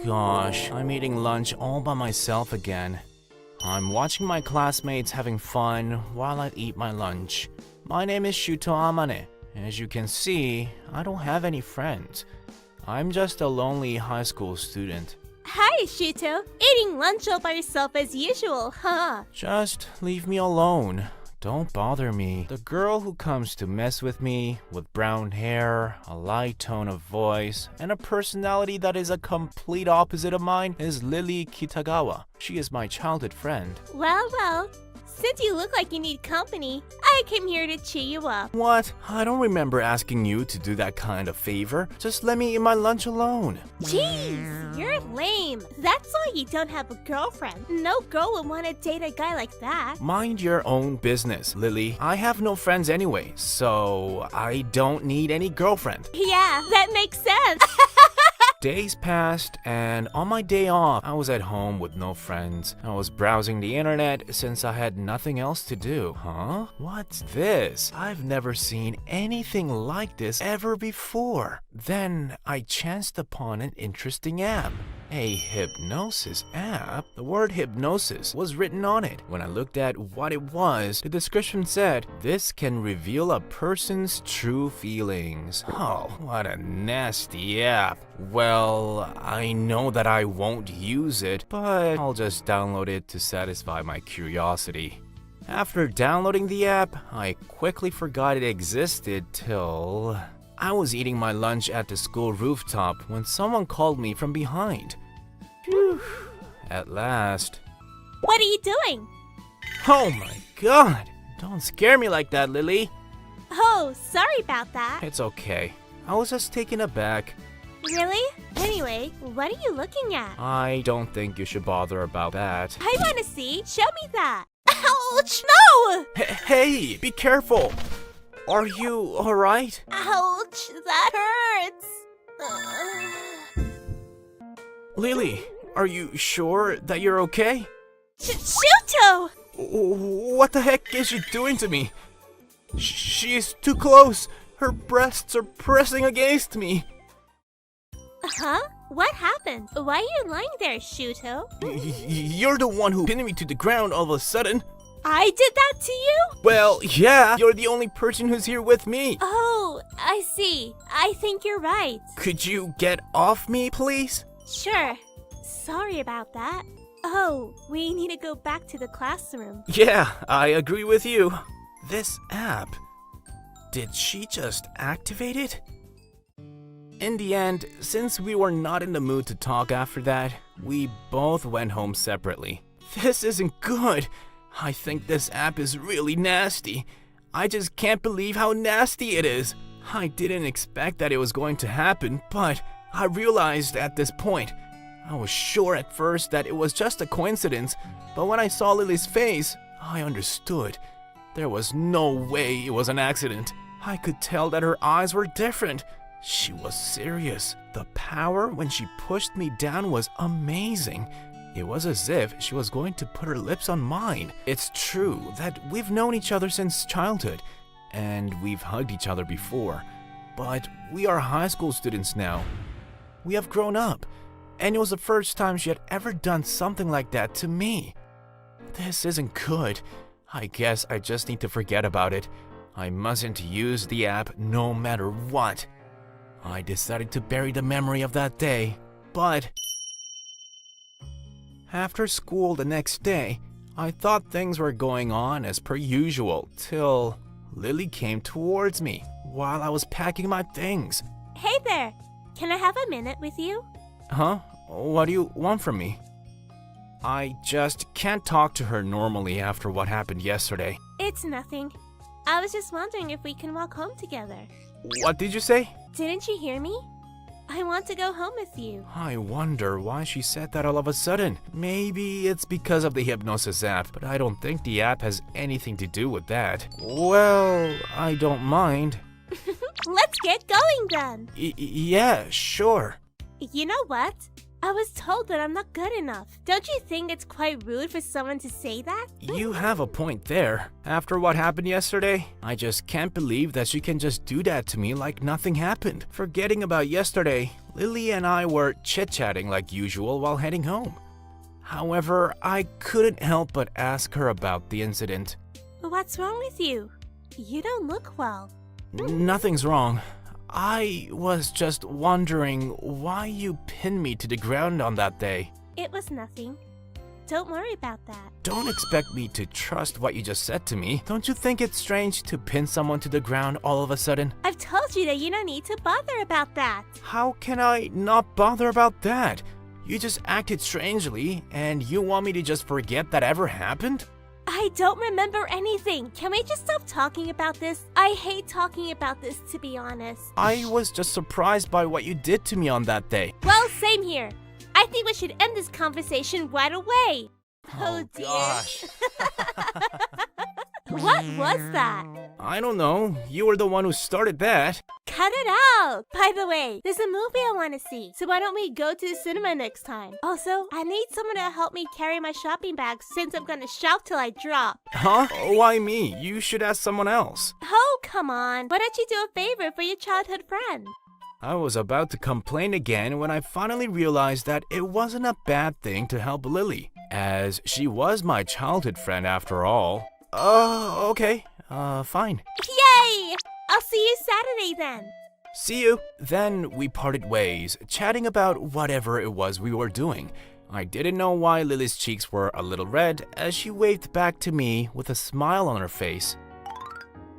Gosh, I'm eating lunch all by myself again. I'm watching my classmates having fun while I eat my lunch. My name is Shuto Amane. As you can see, I don't have any friends. I'm just a lonely high school student. Hi, Shuto. Eating lunch all by yourself as usual, huh? Just leave me alone. Don't bother me. The girl who comes to mess with me, with brown hair, a light tone of voice, and a personality that is a complete opposite of mine is Lily Kitagawa. She is my childhood friend. Well, since you look like you need company, I came here to cheer you up. What? I don't remember asking you to do that kind of favor. Just let me eat my lunch alone. Jeez, you're lame. That's why you don't have a girlfriend. No girl would want to date a guy like that. Mind your own business, Lily. I have no friends anyway, so I don't need any girlfriend. Yeah, that makes sense. Days passed, and on my day off, I was at home with no friends. I was browsing the internet since I had nothing else to do. Huh? What's this? I've never seen anything like this ever before. Then I chanced upon an interesting app. A hypnosis app? The word hypnosis was written on it. When I looked at what it was, the description said, "This can reveal a person's true feelings." Oh, what a nasty app. Well, I know that I won't use it, but I'll just download it to satisfy my curiosity. After downloading the app, I quickly forgot it existed till I was eating my lunch at the school rooftop when someone called me from behind. Whew. At last. What are you doing? Oh my god! Don't scare me like that, Lily. Oh, sorry about that. It's okay. I was just taken aback. Really? Anyway, what are you looking at? I don't think you should bother about that. I want to see. Show me that. Ouch! No! Hey, be careful! Are you alright? Ouch! That hurts. Lily, are you sure that you're okay? Shuto! What the heck is she doing to me? She's too close. Her breasts are pressing against me. Huh? What happened? Why are you lying there, Shuto? You're the one who pinned me to the ground all of a sudden. I did that to you? Well, yeah, you're the only person who's here with me. Oh, I see. I think you're right. Could you get off me, please? Sure. Sorry about that. Oh, we need to go back to the classroom. Yeah, I agree with you. This app, did she just activate it? In the end, since we were not in the mood to talk after that, we both went home separately. This isn't good. I think this app is really nasty. I just can't believe how nasty it is. I didn't expect that it was going to happen, but I realized at this point. I was sure at first that it was just a coincidence, but when I saw Lily's face, I understood. There was no way it was an accident. I could tell that her eyes were different. She was serious. The power when she pushed me down was amazing. It was as if she was going to put her lips on mine. It's true that we've known each other since childhood, and we've hugged each other before. But we are high school students now. We have grown up, and it was the first time she had ever done something like that to me. This isn't good. I guess I just need to forget about it. I mustn't use the app no matter what. I decided to bury the memory of that day, but after school the next day, I thought things were going on as per usual till Lily came towards me while I was packing my things. Hey there! Can I have a minute with you? Huh? What do you want from me? I just can't talk to her normally after what happened yesterday. It's nothing. I was just wondering if we can walk home together. What did you say? Didn't you hear me? I want to go home with you. I wonder why she said that all of a sudden. Maybe it's because of the Hypnosis app, but I don't think the app has anything to do with that. Well, I don't mind. Let's get going then. Yeah, sure. You know what? I was told that I'm not good enough. Don't you think it's quite rude for someone to say that? You have a point there. After what happened yesterday, I just can't believe that she can just do that to me like nothing happened. Forgetting about yesterday, Lily and I were chit-chatting like usual while heading home. However, I couldn't help but ask her about the incident. What's wrong with you? You don't look well. Nothing's wrong. I was just wondering why you pinned me to the ground on that day. It was nothing. Don't worry about that. Don't expect me to trust what you just said to me. Don't you think it's strange to pin someone to the ground all of a sudden? I've told you that you don't need to bother about that. How can I not bother about that? You just acted strangely, and you want me to just forget that ever happened? I don't remember anything. Can we just stop talking about this? I hate talking about this, to be honest. I was just surprised by what you did to me on that day. Well, same here. I think we should end this conversation right away. Oh dear. Gosh. What was that? I don't know. You were the one who started that. Cut it out! By the way, there's a movie I want to see, so why don't we go to the cinema next time? Also, I need someone to help me carry my shopping bag since I'm gonna shout till I drop. Huh? Why me? You should ask someone else. Oh, come on. Why don't you do a favor for your childhood friend? I was about to complain again when I finally realized that it wasn't a bad thing to help Lily, as she was my childhood friend after all. Okay. Fine. Yay! I'll see you Saturday then. See you. Then we parted ways, chatting about whatever it was we were doing. I didn't know why Lily's cheeks were a little red as she waved back to me with a smile on her face.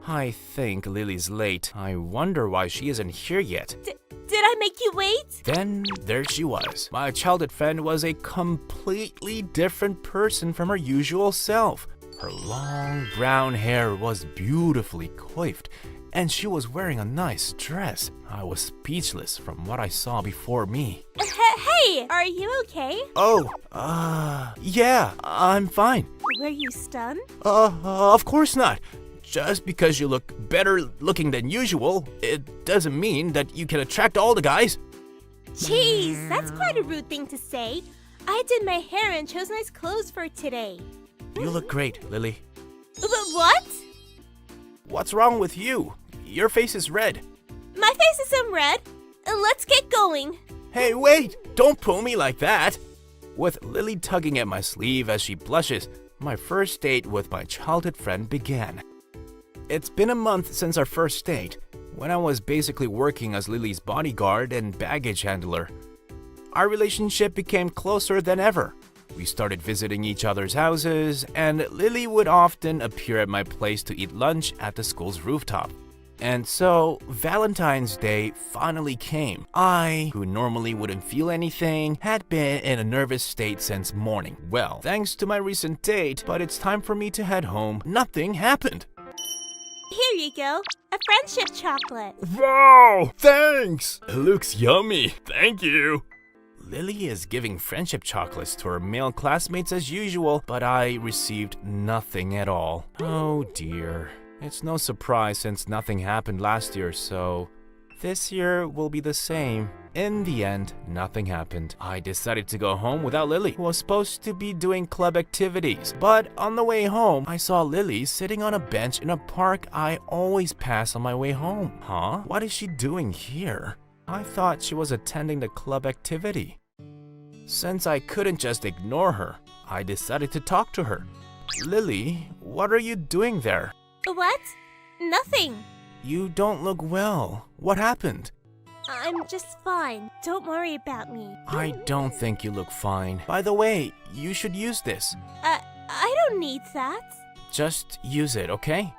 I think Lily's late. I wonder why she isn't here yet. Did I make you wait? Then there she was. My childhood friend was a completely different person from her usual self. Her long brown hair was beautifully coiffed, and she was wearing a nice dress. I was speechless from what I saw before me. Hey, are you okay? Yeah, I'm fine. Were you stunned? Of course not. Just because you look better looking than usual, it doesn't mean that you can attract all the guys. Jeez, that's quite a rude thing to say. I did my hair and chose nice clothes for today. You look great, Lily. But what? What's wrong with you? Your face is red. My face isn't red. Let's get going. Hey, wait! Don't pull me like that! With Lily tugging at my sleeve as she blushes, my first date with my childhood friend began. It's been a month since our first date, when I was basically working as Lily's bodyguard and baggage handler. Our relationship became closer than ever. We started visiting each other's houses, and Lily would often appear at my place to eat lunch at the school's rooftop. And so, Valentine's Day finally came. I, who normally wouldn't feel anything, had been in a nervous state since morning. Well, thanks to my recent date, but it's time for me to head home, nothing happened. Here you go, a friendship chocolate. Wow, thanks! It looks yummy, thank you. Lily is giving friendship chocolates to her male classmates as usual, but I received nothing at all. Oh dear. It's no surprise since nothing happened last year, so this year will be the same. In the end, nothing happened. I decided to go home without Lily, who was supposed to be doing club activities. But on the way home, I saw Lily sitting on a bench in a park I always pass on my way home. Huh? What is she doing here? I thought she was attending the club activity. Since I couldn't just ignore her, I decided to talk to her. Lily, what are you doing there? What? Nothing. You don't look well. What happened? I'm just fine. Don't worry about me. I don't think you look fine. By the way, you should use this. I don't need that. Just use it, okay?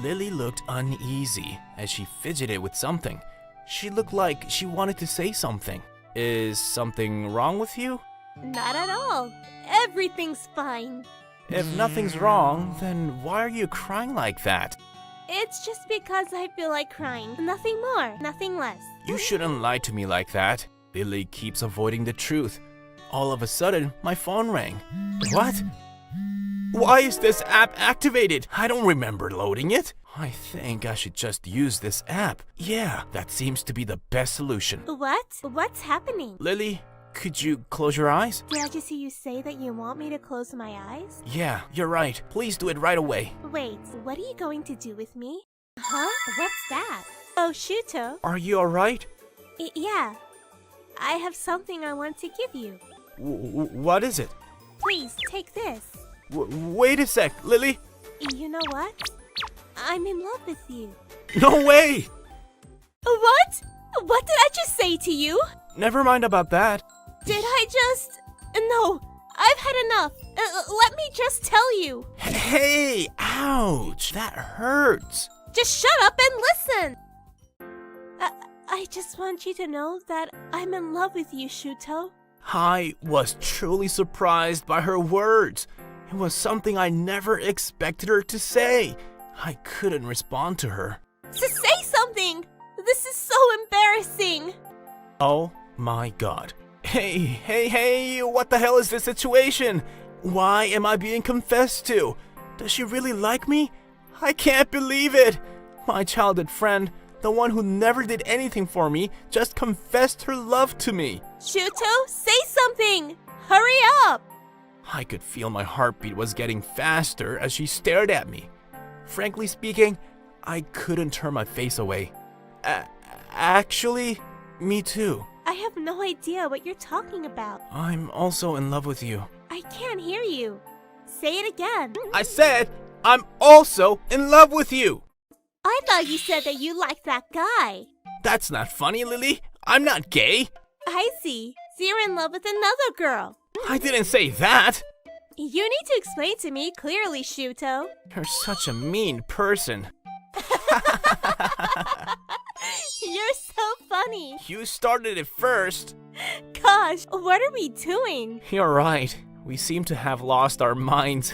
Lily looked uneasy as she fidgeted with something. She looked like she wanted to say something. Is something wrong with you? Not at all. Everything's fine. If nothing's wrong, then why are you crying like that? It's just because I feel like crying. Nothing more, nothing less. You shouldn't lie to me like that. Lily keeps avoiding the truth. All of a sudden, my phone rang. What? Why is this app activated? I don't remember loading it. I think I should just use this app. Yeah, that seems to be the best solution. What? What's happening? Lily, could you close your eyes? Did I just hear you say that you want me to close my eyes? Yeah, you're right. Please do it right away. Wait, what are you going to do with me? Huh? What's that? Oh, Shuto. Are you alright? Yeah. I have something I want to give you. What is it? Please, take this. Wait a sec, Lily. You know what? I'm in love with you. No way! What? What did I just say to you? Never mind about that. Did I just... No, I've had enough. Let me just tell you. Hey, ouch, that hurts. Just shut up and listen. I just want you to know that I'm in love with you, Shuto. I was truly surprised by her words. It was something I never expected her to say. I couldn't respond to her. So say something! This is so embarrassing! Oh my god. Hey, what the hell is this situation? Why am I being confessed to? Does she really like me? I can't believe it! My childhood friend, the one who never did anything for me, just confessed her love to me. Shuto, say something! Hurry up! I could feel my heartbeat was getting faster as she stared at me. Frankly speaking, I couldn't turn my face away. Actually, me too. I have no idea what you're talking about. I'm also in love with you. I can't hear you. Say it again. I said, I'm also in love with you. I thought you said that you liked that guy. That's not funny, Lily. I'm not gay. I see. So you're in love with another girl. I didn't say that. You need to explain to me clearly, Shuto. You're such a mean person. You're so funny. You started it first. Gosh, what are we doing? You're right. We seem to have lost our minds.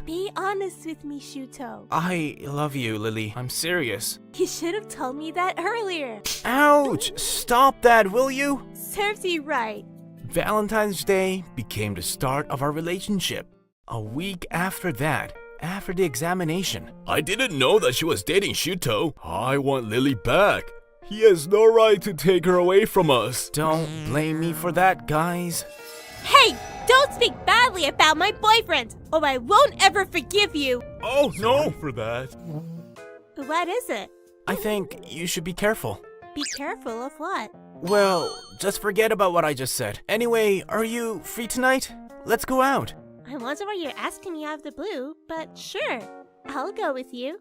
Be honest with me, Shuto. I love you, Lily. I'm serious. You should have told me that earlier. Ouch! Stop that, will you? Serves you right. Valentine's Day became the start of our relationship. A week after that, after the examination, I didn't know that she was dating Shuto. I want Lily back. He has no right to take her away from us. Don't blame me for that, guys. Hey, don't speak badly about my boyfriend, or I won't ever forgive you. Oh, no for that. What is it? I think you should be careful. Be careful of what? Well, just forget about what I just said. Anyway, are you free tonight? Let's go out. I wonder why you're asking me out of the blue, but sure, I'll go with you.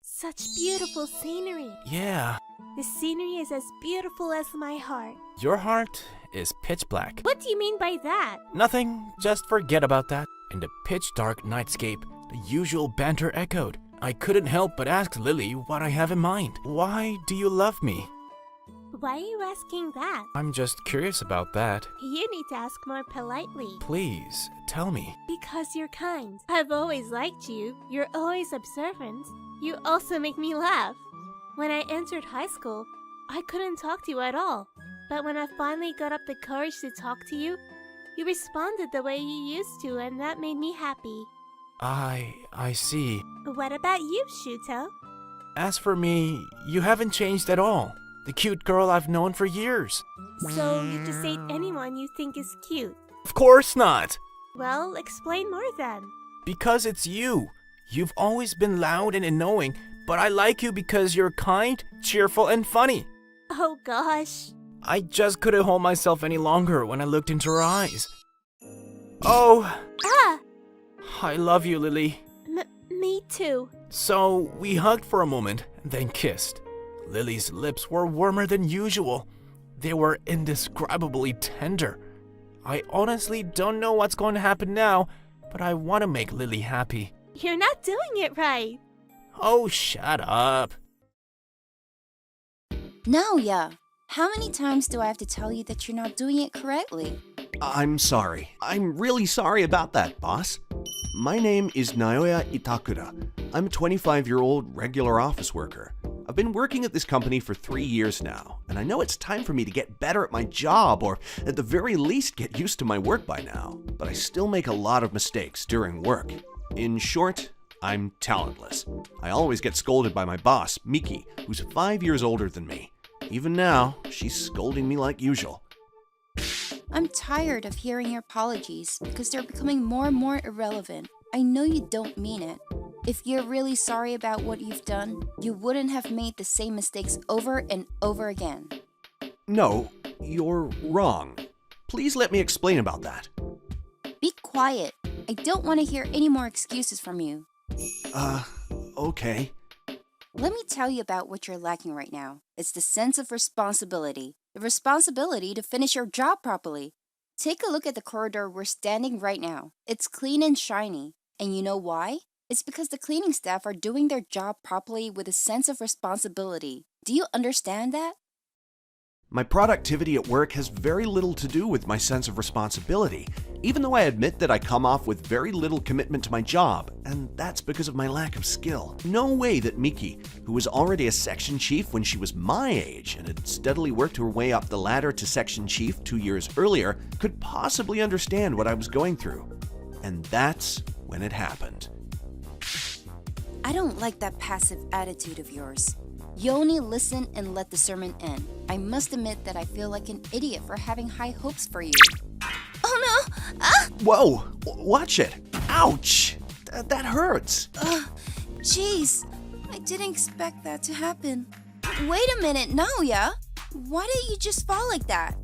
Such beautiful scenery. Yeah. The scenery is as beautiful as my heart. Your heart is pitch black. What do you mean by that? Nothing, just forget about that. In the pitch dark nightscape, the usual banter echoed. I couldn't help but ask Lily what I have in mind. Why do you love me? Why are you asking that? I'm just curious about that. You need to ask more politely. Please, tell me. Because you're kind. I've always liked you. You're always observant. You also make me laugh. When I entered high school, I couldn't talk to you at all. But when I finally got up the courage to talk to you, you responded the way you used to, and that made me happy. I see. What about you, Shuto? As for me, you haven't changed at all. The cute girl I've known for years. So you just date anyone you think is cute? Of course not. Well, explain more then. Because it's you. You've always been loud and annoying, but I like you because you're kind, cheerful, and funny. Oh gosh. I just couldn't hold myself any longer when I looked into her eyes. Oh. Ah! I love you, Lily. Me too. So we hugged for a moment, then kissed. Lily's lips were warmer than usual. They were indescribably tender. I honestly don't know what's going to happen now, but I want to make Lily happy. You're not doing it right. Oh, shut up. Naoya, how many times do I have to tell you that you're not doing it correctly? I'm sorry. I'm really sorry about that, boss. My name is Naoya Itakura. I'm a 25-year-old regular office worker. I've been working at this company for 3 years now, and I know it's time for me to get better at my job, or at the very least get used to my work by now. But I still make a lot of mistakes during work. In short, I'm talentless. I always get scolded by my boss, Miki, who's 5 years older than me. Even now, she's scolding me like usual. I'm tired of hearing your apologies because they're becoming more and more irrelevant. I know you don't mean it. If you're really sorry about what you've done, you wouldn't have made the same mistakes over and over again. No, you're wrong. Please let me explain about that. Be quiet. I don't want to hear any more excuses from you. Okay. Let me tell you about what you're lacking right now. It's the sense of responsibility. The responsibility to finish your job properly. Take a look at the corridor we're standing right now. It's clean and shiny. And you know why? It's because the cleaning staff are doing their job properly with a sense of responsibility. Do you understand that? My productivity at work has very little to do with my sense of responsibility, even though I admit that I come off with very little commitment to my job, and that's because of my lack of skill. No way that Miki, who was already a section chief when she was my age and had steadily worked her way up the ladder to section chief 2 years earlier, could possibly understand what I was going through. And that's when it happened. I don't like that passive attitude of yours. You only listen and let the sermon end. I must admit that I feel like an idiot for having high hopes for you. Oh no! Ah! Whoa! Watch it! Ouch! That hurts! Jeez, I didn't expect that to happen. Wait a minute, Naoya! Why did you just fall like that?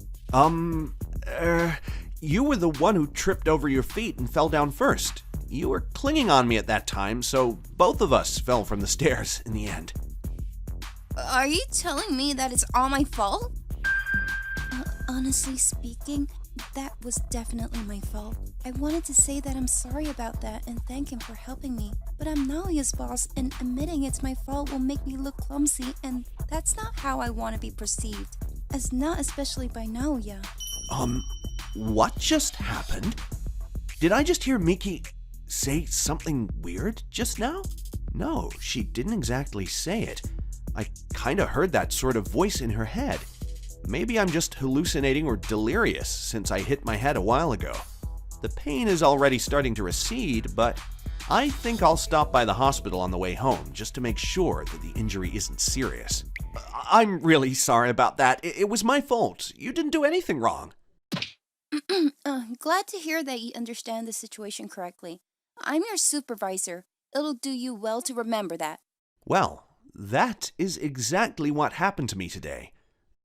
You were the one who tripped over your feet and fell down first. You were clinging on me at that time, so both of us fell from the stairs in the end. Are you telling me that it's all my fault? Honestly speaking, that was definitely my fault. I wanted to say that I'm sorry about that and thank him for helping me, but I'm Naoya's boss and admitting it's my fault will make me look clumsy, and that's not how I want to be perceived, as not especially by Naoya. What just happened? Did I just hear Miki say something weird just now? No, she didn't exactly say it. I kinda heard that sort of voice in her head. Maybe I'm just hallucinating or delirious since I hit my head a while ago. The pain is already starting to recede, but I think I'll stop by the hospital on the way home just to make sure that the injury isn't serious. I'm really sorry about that. It was my fault. You didn't do anything wrong. Glad to hear that you understand the situation correctly. I'm your supervisor. It'll do you well to remember that. Well, that is exactly what happened to me today.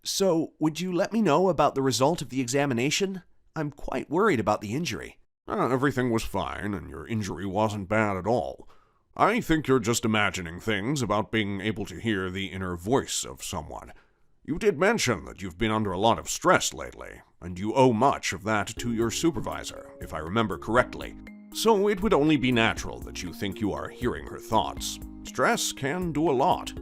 So, would you let me know about the result of the examination? I'm quite worried about the injury. Everything was fine, and your injury wasn't bad at all. I think you're just imagining things about being able to hear the inner voice of someone. You did mention that you've been under a lot of stress lately, and you owe much of that to your supervisor, if I remember correctly. So it would only be natural that you think you are hearing her thoughts. Stress can do a lot.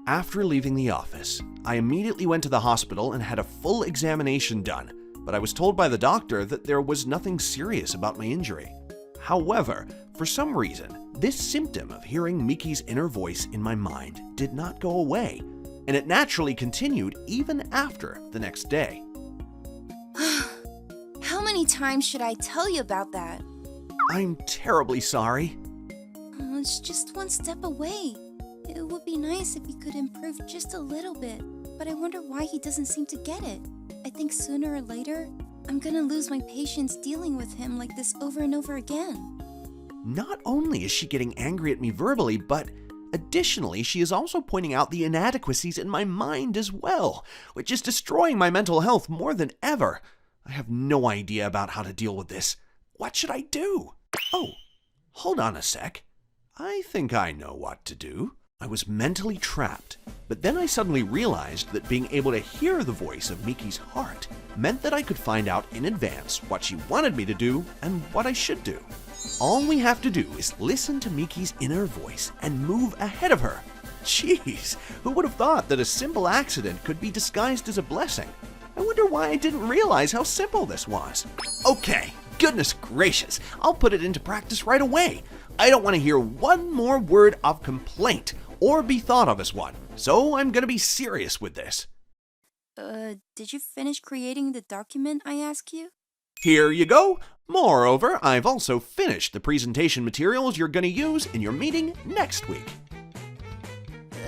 After leaving the office, I immediately went to the hospital and had a full examination done, but I was told by the doctor that there was nothing serious about my injury. However, for some reason, this symptom of hearing Miki's inner voice in my mind did not go away, and it naturally continued even after the next day. How many times should I tell you about that? I'm terribly sorry. It's just one step away. It would be nice if he could improve just a little bit, but I wonder why he doesn't seem to get it. I think sooner or later, I'm gonna lose my patience dealing with him like this over and over again. Not only is she getting angry at me verbally, but additionally, she is also pointing out the inadequacies in my mind as well, which is destroying my mental health more than ever. I have no idea about how to deal with this. What should I do? Oh, hold on a sec. I think I know what to do. I was mentally trapped, but then I suddenly realized that being able to hear the voice of Miki's heart meant that I could find out in advance what she wanted me to do and what I should do. All we have to do is listen to Miki's inner voice and move ahead of her. Jeez, who would have thought that a simple accident could be disguised as a blessing? I wonder why I didn't realize how simple this was. Okay, goodness gracious, I'll put it into practice right away. I don't want to hear one more word of complaint or be thought of as one, so I'm going to be serious with this. Did you finish creating the document I asked you? Here you go. Moreover, I've also finished the presentation materials you're going to use in your meeting next week.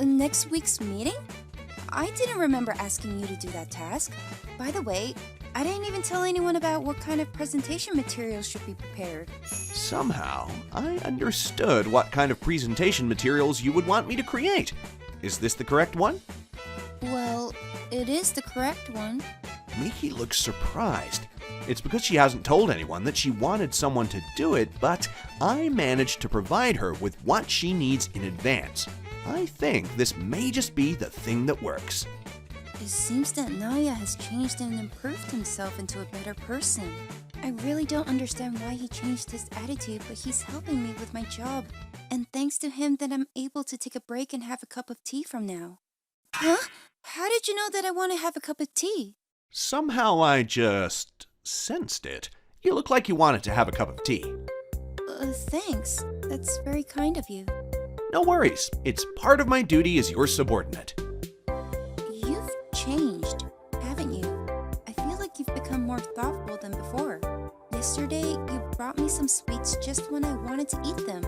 Next week's meeting? I didn't remember asking you to do that task. By the way, I didn't even tell anyone about what kind of presentation materials should be prepared. Somehow, I understood what kind of presentation materials you would want me to create. Is this the correct one? Well, it is the correct one. Miki looks surprised. It's because she hasn't told anyone that she wanted someone to do it, but I managed to provide her with what she needs in advance. I think this may just be the thing that works. It seems that Naoya has changed and improved himself into a better person. I really don't understand why he changed his attitude, but he's helping me with my job. And thanks to him that I'm able to take a break and have a cup of tea from now. Huh? How did you know that I want to have a cup of tea? Somehow I just sensed it. You look like you wanted to have a cup of tea. Thanks. That's very kind of you. No worries. It's part of my duty as your subordinate. You've changed, haven't you? I feel like you've become more thoughtful than before. Yesterday, you brought me some sweets just when I wanted to eat them.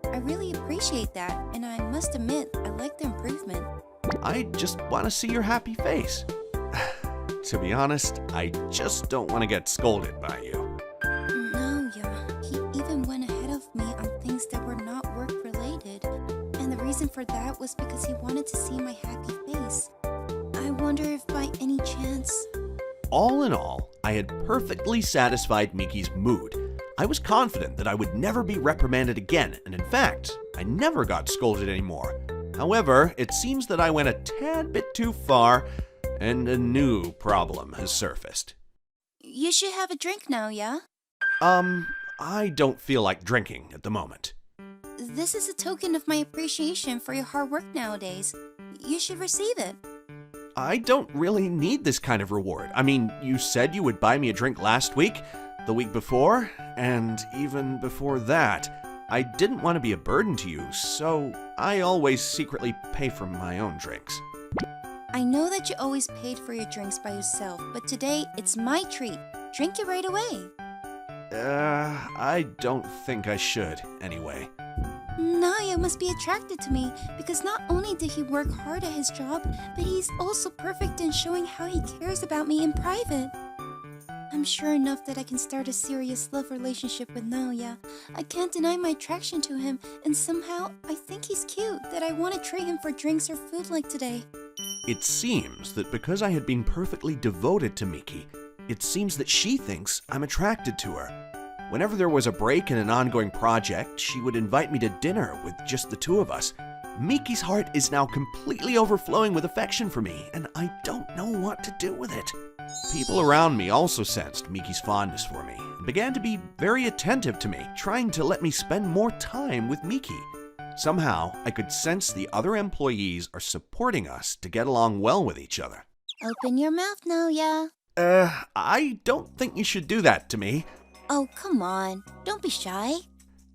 I really appreciate that, and I must admit, I like the improvement. I just want to see your happy face. To be honest, I just don't want to get scolded by you. No, yeah. He even went ahead of me on things that were not work-related. And the reason for that was because he wanted to see my happy face. I wonder if by any chance... All in all, I had perfectly satisfied Miki's mood. I was confident that I would never be reprimanded again, and in fact, I never got scolded anymore. However, it seems that I went a tad bit too far, and a new problem has surfaced. You should have a drink now, yeah? I don't feel like drinking at the moment. This is a token of my appreciation for your hard work nowadays. You should receive it. I don't really need this kind of reward. I mean, you said you would buy me a drink last week, the week before, and even before that. I didn't want to be a burden to you, so I always secretly pay for my own drinks. I know that you always paid for your drinks by yourself, but today it's my treat. Drink it right away. I don't think I should, anyway. Naya must be attracted to me because not only did he work hard at his job, but he's also perfect in showing how he cares about me in private. I'm sure enough that I can start a serious love relationship with Naoya. I can't deny my attraction to him, and somehow I think he's cute that I want to treat him for drinks or food like today. It seems that because I had been perfectly devoted to Miki, it seems that she thinks I'm attracted to her. Whenever there was a break in an ongoing project, she would invite me to dinner with just the two of us. Miki's heart is now completely overflowing with affection for me, and I don't know what to do with it. People around me also sensed Miki's fondness for me and began to be very attentive to me, trying to let me spend more time with Miki. Somehow, I could sense the other employees are supporting us to get along well with each other. Open your mouth, Naoya. I don't think you should do that to me. Oh, come on. Don't be shy.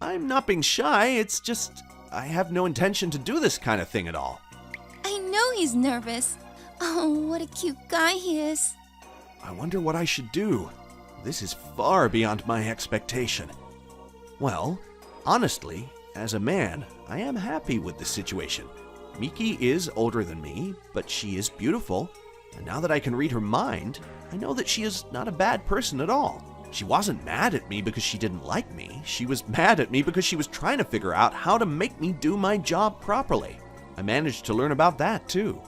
I'm not being shy, it's just I have no intention to do this kind of thing at all. I know he's nervous. Oh, what a cute guy he is. I wonder what I should do. This is far beyond my expectation. Well, honestly, as a man, I am happy with the situation. Miki is older than me, but she is beautiful, and now that I can read her mind, I know that she is not a bad person at all. She wasn't mad at me because she didn't like me. She was mad at me because she was trying to figure out how to make me do my job properly. I managed to learn about that too.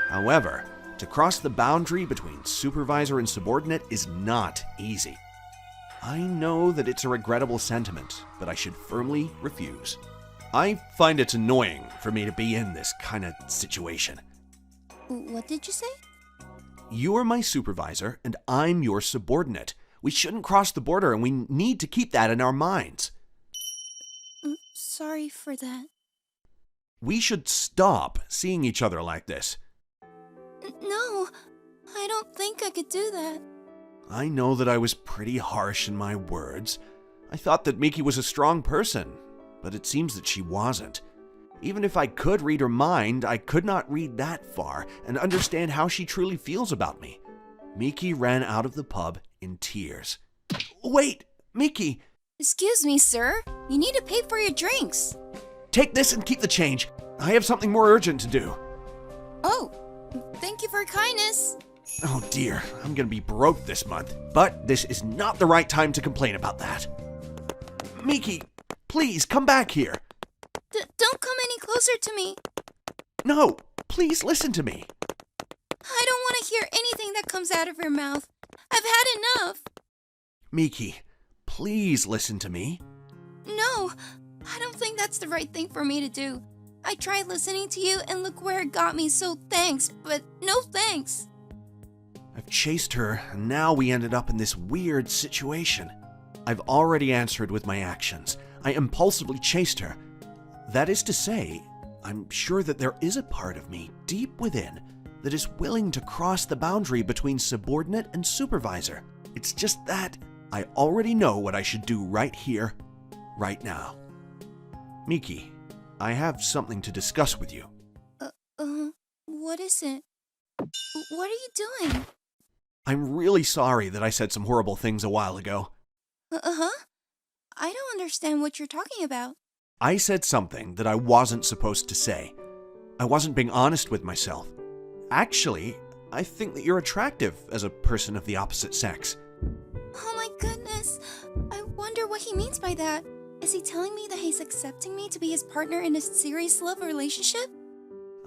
However, to cross the boundary between supervisor and subordinate is not easy. I know that it's a regrettable sentiment, but I should firmly refuse. I find it annoying for me to be in this kind of situation. What did you say? You are my supervisor, and I'm your subordinate. We shouldn't cross the border, and we need to keep that in our minds. Sorry for that. We should stop seeing each other like this. No, I don't think I could do that. I know that I was pretty harsh in my words. I thought that Miki was a strong person, but it seems that she wasn't. Even if I could read her mind, I could not read that far and understand how she truly feels about me. Miki ran out of the pub in tears. Wait, Miki! Excuse me, sir. You need to pay for your drinks. Take this and keep the change. I have something more urgent to do. Oh, thank you for your kindness. Oh dear, I'm gonna be broke this month. But this is not the right time to complain about that. Miki, please come back here. Don't come any closer to me. No, please listen to me. I don't want to hear anything that comes out of her mouth. I've had enough. Miki, please listen to me. No, I don't think that's the right thing for me to do. I tried listening to you and look where it got me, so thanks, but no thanks. I've chased her, and now we ended up in this weird situation. I've already answered with my actions. I impulsively chased her. That is to say, I'm sure that there is a part of me deep within that is willing to cross the boundary between subordinate and supervisor. It's just that I already know what I should do right here, right now. Miki, I have something to discuss with you. What is it? What are you doing? I'm really sorry that I said some horrible things a while ago. I don't understand what you're talking about. I said something that I wasn't supposed to say. I wasn't being honest with myself. Actually, I think that you're attractive as a person of the opposite sex. Oh my goodness. I wonder what he means by that. Is he telling me that he's accepting me to be his partner in a serious love relationship?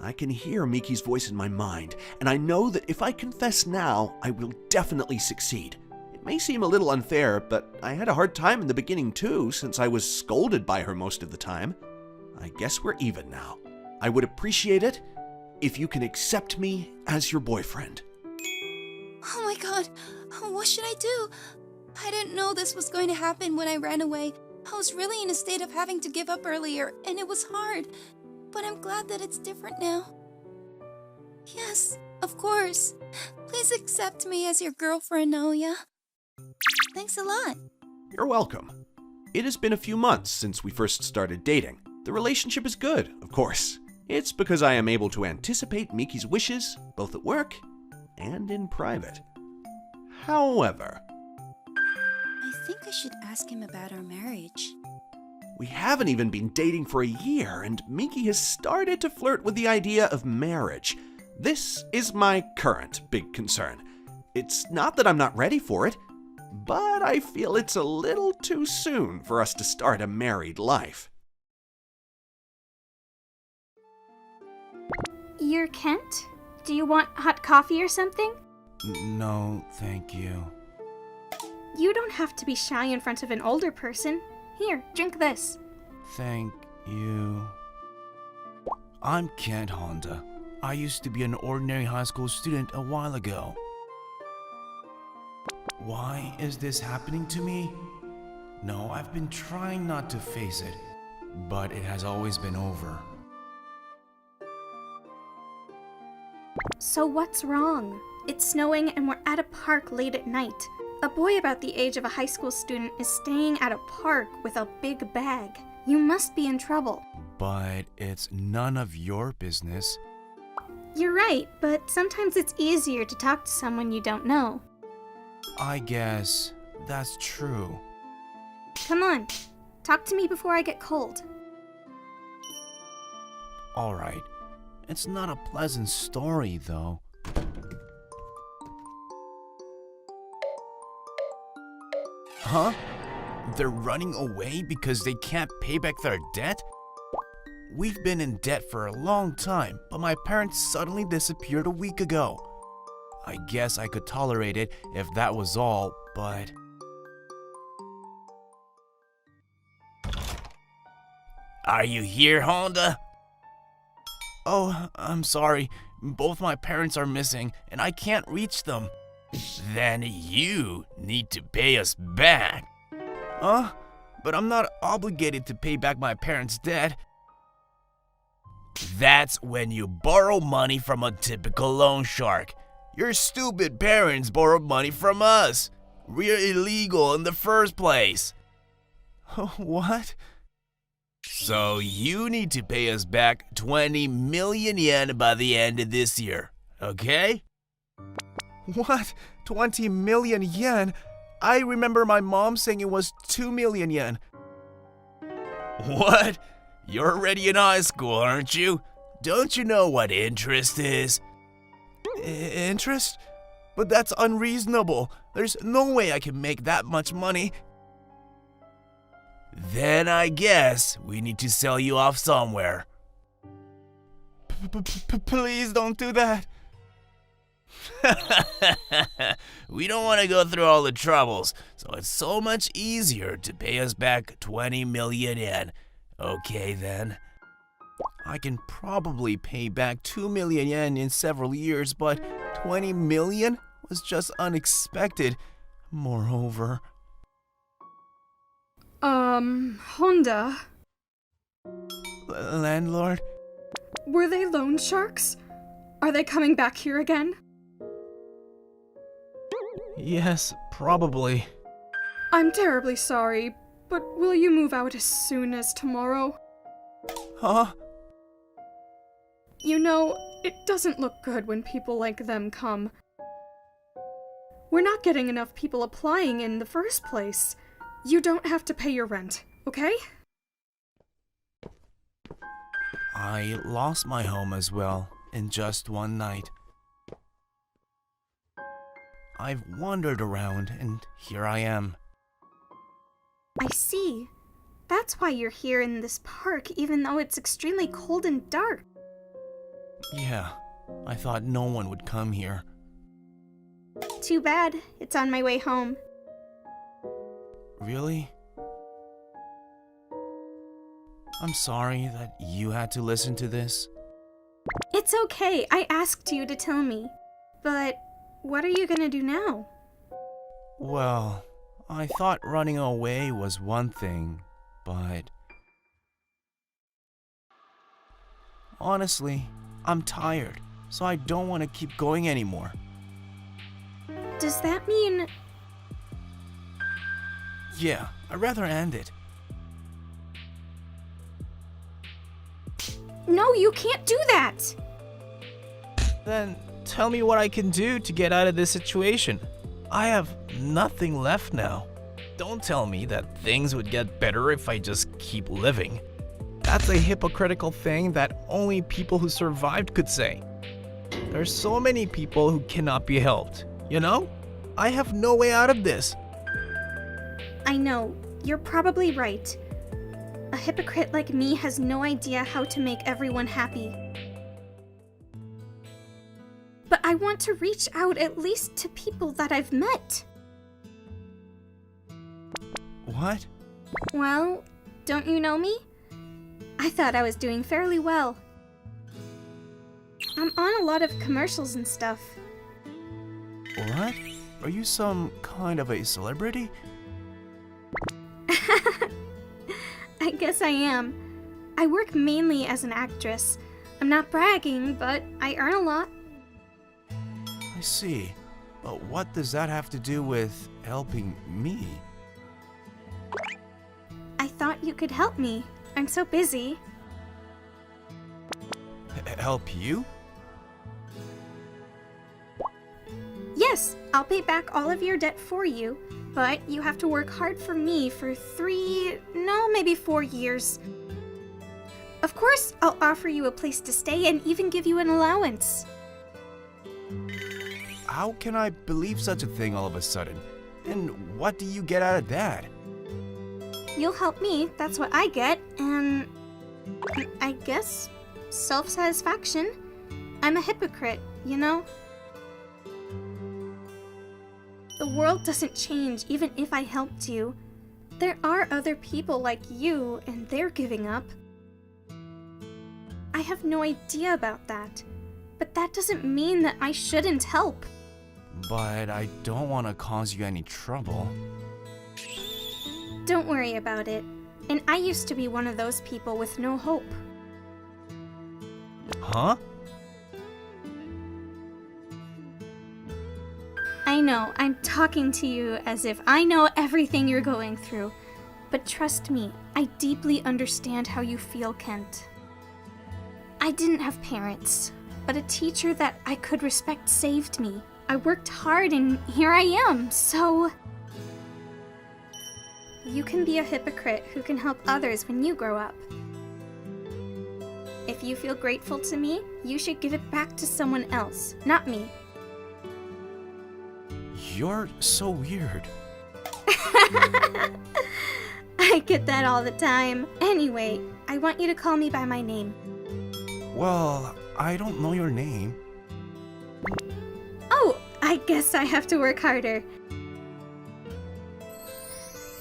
I can hear Miki's voice in my mind, and I know that if I confess now, I will definitely succeed. It may seem a little unfair, but I had a hard time in the beginning too, since I was scolded by her most of the time. I guess we're even now. I would appreciate it if you can accept me as your boyfriend. Oh my god, what should I do? I didn't know this was going to happen when I ran away. I was really in a state of having to give up earlier, and it was hard. But I'm glad that it's different now. Yes, of course. Please accept me as your girlfriend, Naoya. Thanks a lot. You're welcome. It has been a few months since we first started dating. The relationship is good, of course. It's because I am able to anticipate Miki's wishes, both at work and in private. However, I think I should ask him about our marriage. we haven't even been dating for a year, and Miki has started to flirt with the idea of marriage. This is my current big concern. It's not that I'm not ready for it, but I feel it's a little too soon for us to start a married life. You're Kent? Do you want hot coffee or something? No, thank you. You don't have to be shy in front of an older person. Here, drink this. Thank you. I'm Kent Honda. I used to be an ordinary high school student a while ago. Why is this happening to me? No, I've been trying not to face it, but it has always been over. So what's wrong? It's snowing and we're at a park late at night. A boy about the age of a high school student is staying at a park with a big bag. You must be in trouble. But it's none of your business. You're right, but sometimes it's easier to talk to someone you don't know. I guess that's true. Come on, talk to me before I get cold. Alright. It's not a pleasant story, though. Huh? They're running away because they can't pay back their debt? We've been in debt for a long time, but my parents suddenly disappeared a week ago. I guess I could tolerate it if that was all, but... Are you here, Honda? Oh, I'm sorry. Both my parents are missing, and I can't reach them. Then you need to pay us back. Huh? But I'm not obligated to pay back my parents' debt. That's when you borrow money from a typical loan shark. Your stupid parents borrowed money from us. We're illegal in the first place. What? So you need to pay us back 20 million yen by the end of this year, okay? What? 20 million yen? I remember my mom saying it was 2 million yen. What? You're already in high school, aren't you? Don't you know what interest is? Interest? But that's unreasonable. There's no way I can make that much money. Then I guess we need to sell you off somewhere. Please don't do that. We don't want to go through all the troubles, so it's so much easier to pay us back 20 million yen. Okay then. I can probably pay back 2 million yen in several years, but 20 million was just unexpected. Moreover... Honda, Landlord? were they loan sharks? Are they coming back here again? Yes, probably. I'm terribly sorry, but will you move out as soon as tomorrow? Huh? You know, it doesn't look good when people like them come. We're not getting enough people applying in the first place. You don't have to pay your rent, okay? I lost my home as well in just one night. I've wandered around and here I am. I see. That's why you're here in this park, even though it's extremely cold and dark. Yeah, I thought no one would come here. Too bad. It's on my way home. Really? I'm sorry that you had to listen to this. It's okay. I asked you to tell me. But what are you gonna do now? Well, I thought running away was one thing, but... honestly, I'm tired, so I don't want to keep going anymore. Does that mean... Yeah, I'd rather end it. No, you can't do that! Then tell me what I can do to get out of this situation. I have nothing left now. Don't tell me that things would get better if I just keep living. That's a hypocritical thing that only people who survived could say. There's so many people who cannot be helped, you know? I have no way out of this. I know, you're probably right. A hypocrite like me has no idea how to make everyone happy. But I want to reach out at least to people that I've met. What? Well, don't you know me? I thought I was doing fairly well. I'm on a lot of commercials and stuff. What? Are you some kind of a celebrity? I guess I am. I work mainly as an actress. I'm not bragging, but I earn a lot. I see. But what does that have to do with helping me? I thought you could help me. I'm so busy. Help you? Yes, I'll pay back all of your debt for you, but you have to work hard for me for 4 years. Of course, I'll offer you a place to stay and even give you an allowance. How can I believe such a thing all of a sudden? And what do you get out of that? You'll help me, that's what I get, and I guess self-satisfaction. I'm a hypocrite, you know? The world doesn't change even if I helped you. There are other people like you, and they're giving up. I have no idea about that, but that doesn't mean that I shouldn't help. But I don't want to cause you any trouble. Don't worry about it. And I used to be one of those people with no hope. Huh? I know, I'm talking to you as if I know everything you're going through. But trust me, I deeply understand how you feel, Kent. I didn't have parents, but a teacher that I could respect saved me. I worked hard and here I am, so... You can be a hypocrite who can help others when you grow up. If you feel grateful to me, you should give it back to someone else, not me. You're so weird. I get that all the time. Anyway, I want you to call me by my name. Well, I don't know your name. Oh, I guess I have to work harder.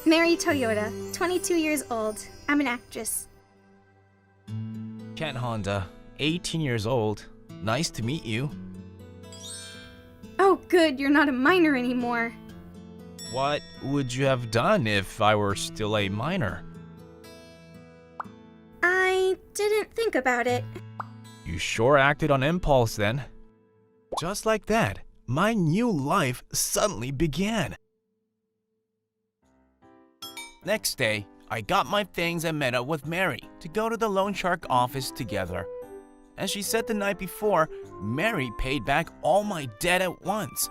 Mary Toyota, 22 years old. I'm an actress. Ken Honda, 18 years old. Nice to meet you. Oh good, you're not a minor anymore. What would you have done if I were still a minor? I didn't think about it. You sure acted on impulse then. Just like that, my new life suddenly began. Next day, I got my things and met up with Mary to go to the loan shark office together. As she said the night before, Mary paid back all my debt at once.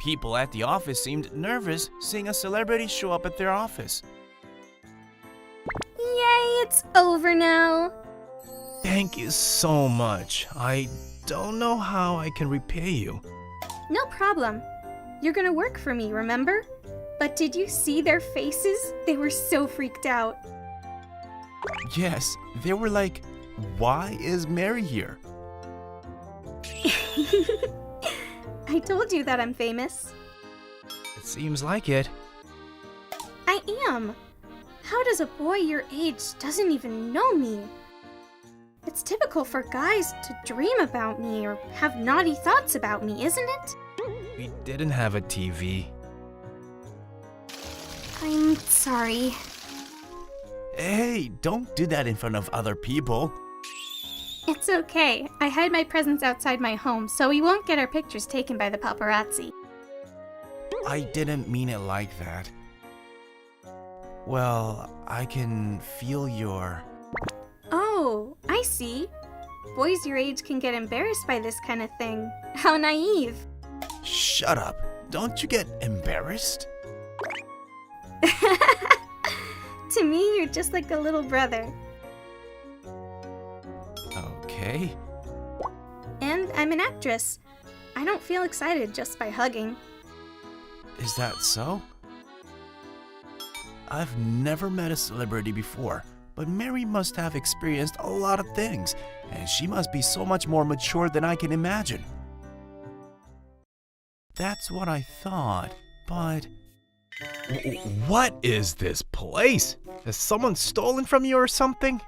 People at the office seemed nervous seeing a celebrity show up at their office. Yay, it's over now. Thank you so much. I don't know how I can repay you. No problem. You're gonna work for me, remember? But did you see their faces? They were so freaked out. Yes, they were like, why is Mary here? I told you that I'm famous. It seems like it. I am. How does a boy your age doesn't even know me? It's typical for guys to dream about me or have naughty thoughts about me, isn't it? We didn't have a TV. I'm sorry. Hey, don't do that in front of other people. It's okay. I hide my presents outside my home, so we won't get our pictures taken by the paparazzi. I didn't mean it like that. Well, I can feel your... Oh, I see. Boys your age can get embarrassed by this kind of thing. How naive. Shut up. Don't you get embarrassed? To me, you're just like a little brother. Okay. And I'm an actress. I don't feel excited just by hugging. Is that so? I've never met a celebrity before, but Mary must have experienced a lot of things, and she must be so much more mature than I can imagine. That's what I thought, but... What is this place? Has someone stolen from you or something?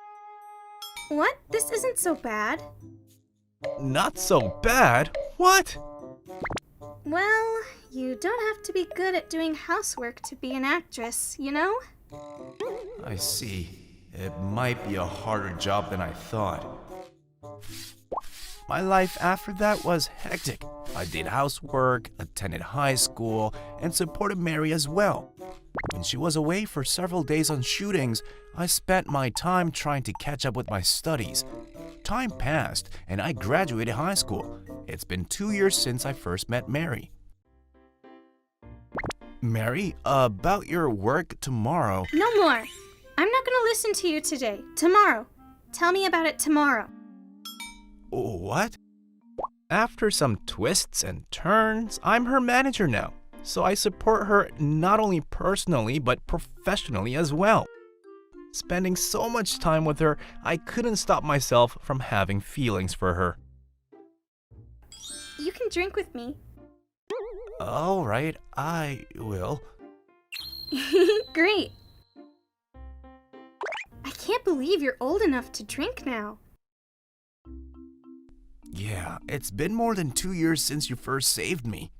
What? This isn't so bad. Not so bad? What? Well, you don't have to be good at doing housework to be an actress, you know? I see. It might be a harder job than I thought. My life after that was hectic. I did housework, attended high school, and supported Mary as well. When she was away for several days on shootings, I spent my time trying to catch up with my studies. Time passed, and I graduated high school. It's been 2 years since I first met Mary. Mary, about your work tomorrow. No more. I'm not gonna listen to you today. Tomorrow. Tell me about it tomorrow. What? After some twists and turns, I'm her manager now, so I support her not only personally but professionally as well. Spending so much time with her, I couldn't stop myself from having feelings for her. You can drink with me. All right, I will. Great. I can't believe you're old enough to drink now. Yeah, it's been more than 2 years since you first saved me.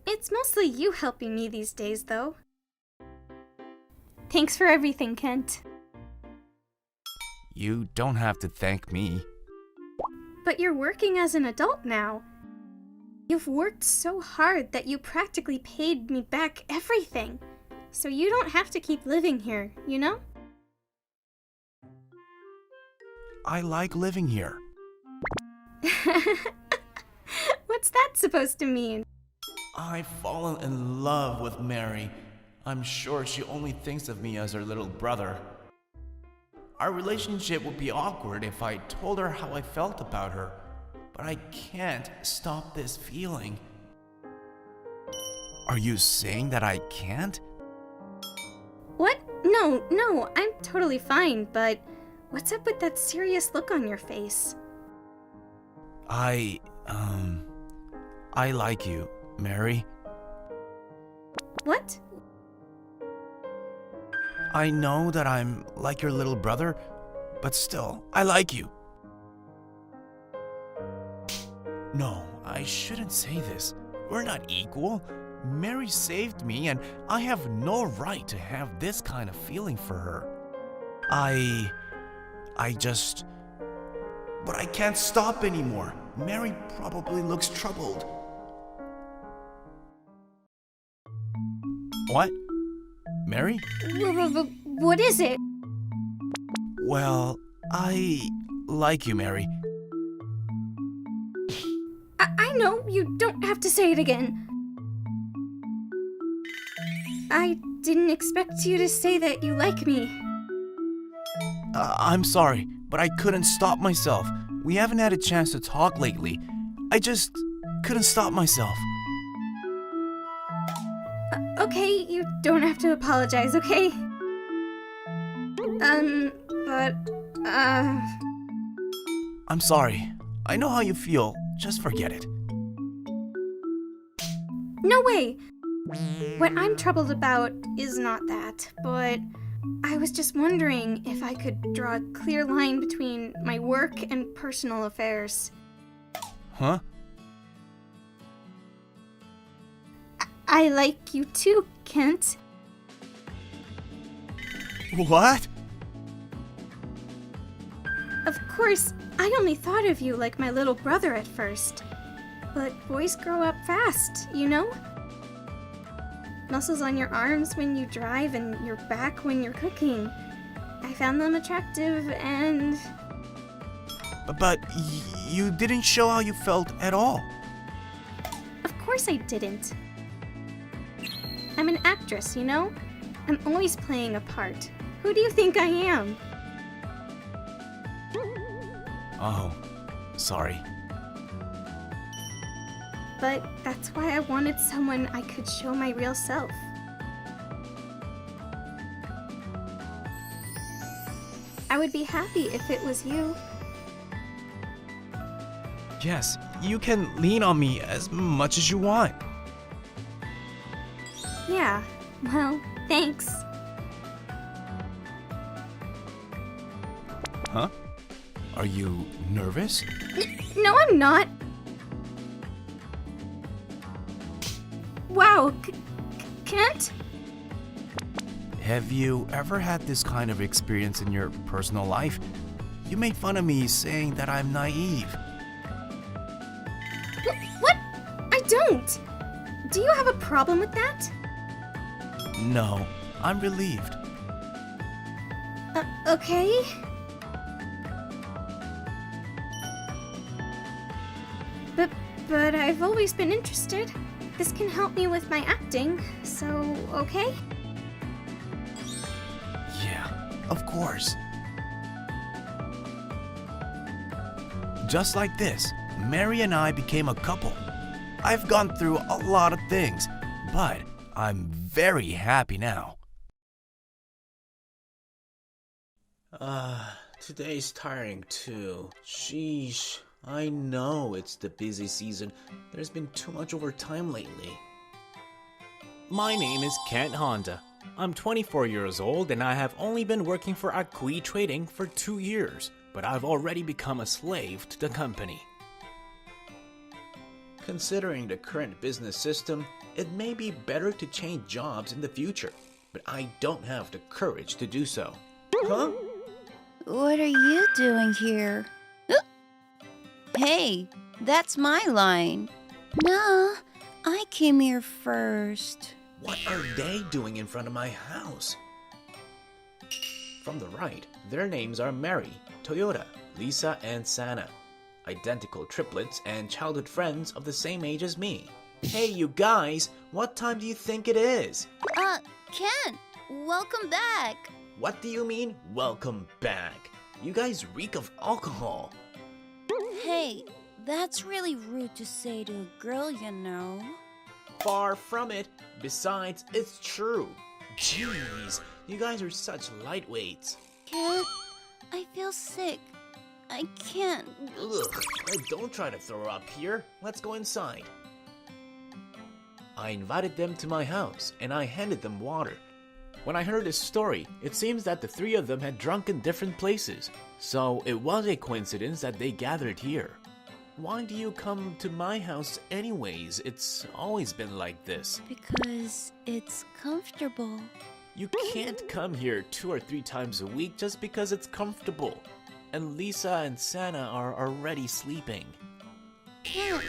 It's mostly you helping me these days, though. Thanks for everything, Kent. You don't have to thank me. But you're working as an adult now. You've worked so hard that you practically paid me back everything. So you don't have to keep living here, you know? I like living here. What's that supposed to mean? I've fallen in love with Mary. I'm sure she only thinks of me as her little brother. Our relationship would be awkward if I told her how I felt about her, but I can't stop this feeling. Are you saying that I can't? What? No, I'm totally fine, but what's up with that serious look on your face? I I like you, Mary. What? I know that I'm like your little brother, but still, I like you. No, I shouldn't say this. We're not equal. Mary saved me, and I have no right to have this kind of feeling for her. But I can't stop anymore. Mary probably looks troubled. What? Mary? What is it? Well, I like you, Mary. I know, you don't have to say it again. I didn't expect you to say that you like me. I'm sorry, but I couldn't stop myself. We haven't had a chance to talk lately. I just couldn't stop myself. Okay, you don't have to apologize, okay? I'm sorry. I know how you feel. Just forget it. No way! What I'm troubled about is not that, but I was just wondering if I could draw a clear line between my work and personal affairs. Huh? I like you too, Kent. What? Of course, I only thought of you like my little brother at first. But boys grow up fast, you know? Muscles on your arms when you drive and your back when you're cooking. I found them attractive and... But you didn't show how you felt at all. Of course I didn't. I'm an actress, you know? I'm always playing a part. Who do you think I am? Oh, sorry. But that's why I wanted someone I could show my real self. I would be happy if it was you. Yes, you can lean on me as much as you want. Yeah, well, thanks. Huh? Are you nervous? No, I'm not. Wow, Kent? Have you ever had this kind of experience in your personal life? You made fun of me saying that I'm naive. What? I don't. Do you have a problem with that? No, I'm relieved. Okay. But I've always been interested. This can help me with my acting, so okay? Yeah, of course. Just like this, Mary and I became a couple. I've gone through a lot of things, but I'm very happy now. Today's tiring too. Sheesh. I know it's the busy season. There's been too much overtime lately. My name is Kent Honda. I'm 24 years old and I have only been working for Akui Trading for 2 years, but I've already become a slave to the company. Considering the current business system, it may be better to change jobs in the future, but I don't have the courage to do so. Huh? What are you doing here? Hey, that's my line. Nah, I came here first. What are they doing in front of my house? From the right, their names are Mary, Toyota, Lisa, and Sana. Identical triplets and childhood friends of the same age as me. Hey, you guys, what time do you think it is? Ken, welcome back. What do you mean, welcome back? You guys reek of alcohol. Hey, that's really rude to say to a girl, you know. Far from it. Besides, it's true. Jeez, you guys are such lightweights. Ken, I feel sick. I can't. Ugh, don't try to throw up here. Let's go inside. I invited them to my house, and I handed them water. When I heard this story, it seems that the three of them had drunk in different places, so it was a coincidence that they gathered here. Why do you come to my house anyways? It's always been like this. Because it's comfortable. You can't come here 2 or 3 times a week just because it's comfortable. And Lisa and Sana are already sleeping. Can't.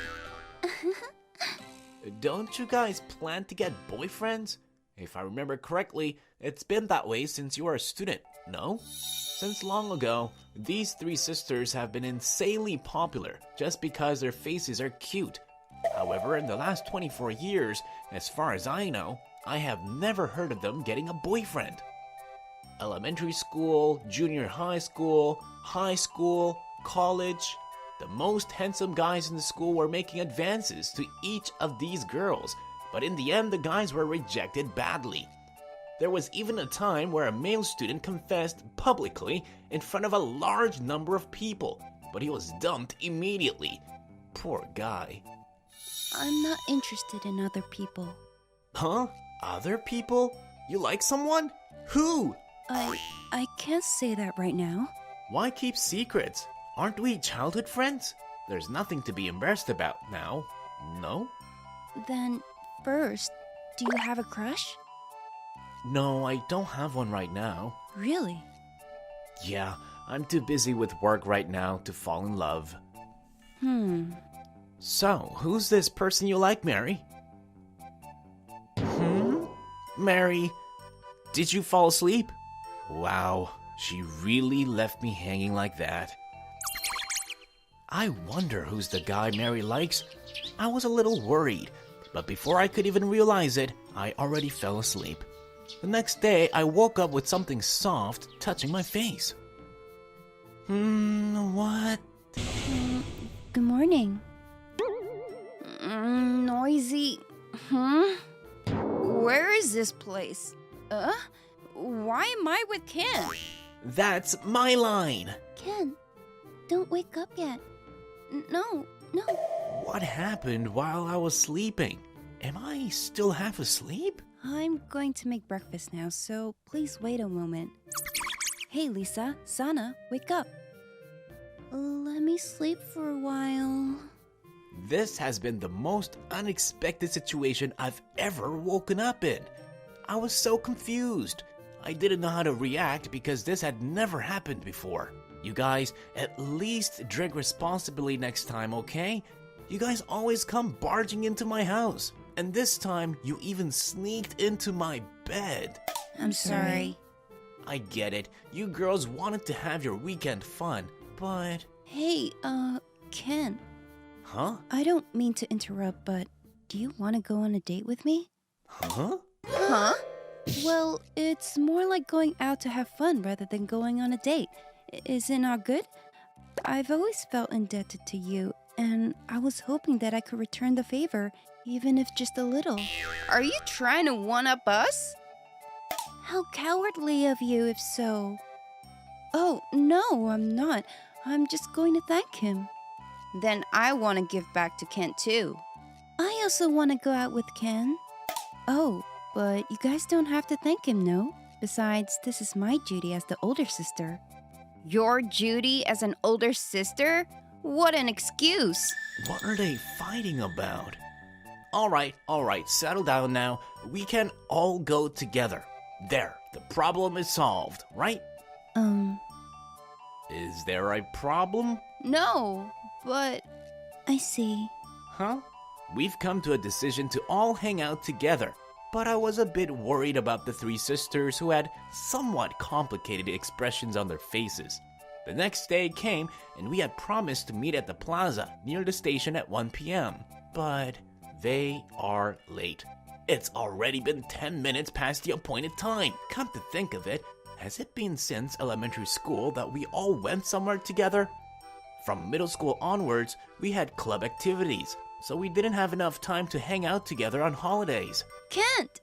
Don't you guys plan to get boyfriends? If I remember correctly, it's been that way since you were a student, no? Since long ago, these 3 sisters have been insanely popular just because their faces are cute. However, in the last 24 years, as far as I know, I have never heard of them getting a boyfriend. Elementary school, junior high school, college. The most handsome guys in the school were making advances to each of these girls, but in the end the guys were rejected badly. There was even a time where a male student confessed publicly in front of a large number of people, but he was dumped immediately. Poor guy. I'm not interested in other people. Huh? Other people? You like someone? Who? I can't say that right now. Why keep secrets? Aren't we childhood friends? There's nothing to be embarrassed about now, no? Then, first, do you have a crush? No, I don't have one right now. Really? Yeah, I'm too busy with work right now to fall in love. So, who's this person you like, Mary? Mary, did you fall asleep? Wow, she really left me hanging like that. I wonder who's the guy Mary likes. I was a little worried, but before I could even realize it, I already fell asleep. The next day, I woke up with something soft touching my face. What? Good morning. Noisy. Where is this place? Why am I with Ken? That's my line. Ken, don't wake up yet. No. What happened while I was sleeping? Am I still half asleep? I'm going to make breakfast now, so please wait a moment. Hey, Lisa, Sana, wake up. Let me sleep for a while. This has been the most unexpected situation I've ever woken up in. I was so confused. I didn't know how to react because this had never happened before. You guys, at least drink responsibly next time, okay? You guys always come barging into my house. And this time, you even sneaked into my bed. I'm sorry. I get it. You girls wanted to have your weekend fun, but... Hey, Ken. Huh? I don't mean to interrupt, but do you want to go on a date with me? Huh? Huh? Well, it's more like going out to have fun rather than going on a date. Is it not good? I've always felt indebted to you, and I was hoping that I could return the favor, even if just a little. Are you trying to one-up us? How cowardly of you, if so. Oh, no, I'm not. I'm just going to thank him. Then I want to give back to Ken, too. I also want to go out with Ken. Oh, but you guys don't have to thank him, no? Besides, this is my duty as the older sister. Your duty as an older sister? What an excuse! What are they fighting about? All right, settle down now. We can all go together. There, the problem is solved, right? Is there a problem? No, but... I see. Huh? We've come to a decision to all hang out together, but I was a bit worried about the 3 sisters who had somewhat complicated expressions on their faces. The next day came, and we had promised to meet at the plaza near the station at 1 p.m., but they are late. It's already been 10 minutes past the appointed time. Come to think of it, has it been since elementary school that we all went somewhere together? From middle school onwards, we had club activities, so we didn't have enough time to hang out together on holidays. Kent!